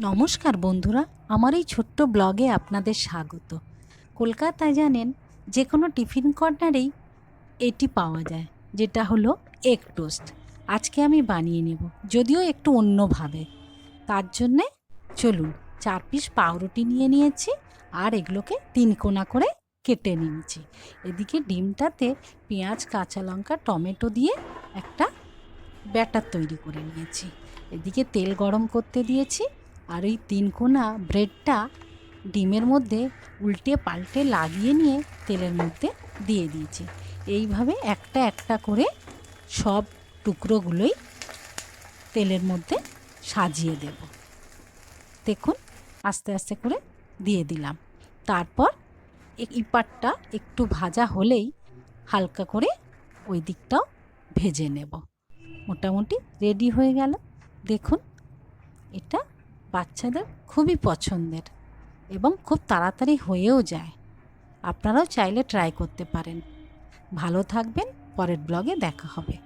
নমস্কার বন্ধুরা, আমার এই ছোট্ট ব্লগে আপনাদের স্বাগত। কলকাতায় জানেন যে কোনো টিফিন কর্নারেই এটি পাওয়া যায়, যেটা হলো এগ টোস্ট। আজকে আমি বানিয়ে নেব, যদিও একটু অন্যভাবে। তার জন্যে চলুন, 4 পিস পাউরুটি নিয়ে নিয়েছি আর এগুলোকে 3 কোনা করে কেটে নিয়েছি। এদিকে ডিমটাতে পেঁয়াজ, কাঁচা লঙ্কা, টমেটো দিয়ে একটা ব্যাটার তৈরি করে নিয়েছি। এদিকে তেল গরম করতে দিয়েছি আর ওই 3 কোনা ব্রেডটা ডিমের মধ্যে উল্টে পাল্টে লাগিয়ে নিয়ে তেলের মধ্যে দিয়ে দিয়েছি। এইভাবে একটা একটা করে সব টুকরোগুলোই তেলের মধ্যে সাজিয়ে দেব। দেখুন, আস্তে আস্তে করে দিয়ে দিলাম। তারপর এই পাটটা একটু ভাজা হলেই হালকা করে ওই দিকটাও ভেজে নেব। মোটামুটি রেডি হয়ে গেল। দেখুন, এটা বাচ্চাদের খুবই পছন্দের এবং খুব তাড়াতাড়ি হয়েও যায়। আপনারাও চাইলে ট্রাই করতে পারেন। ভালো থাকবেন, পরের ব্লগে দেখা হবে।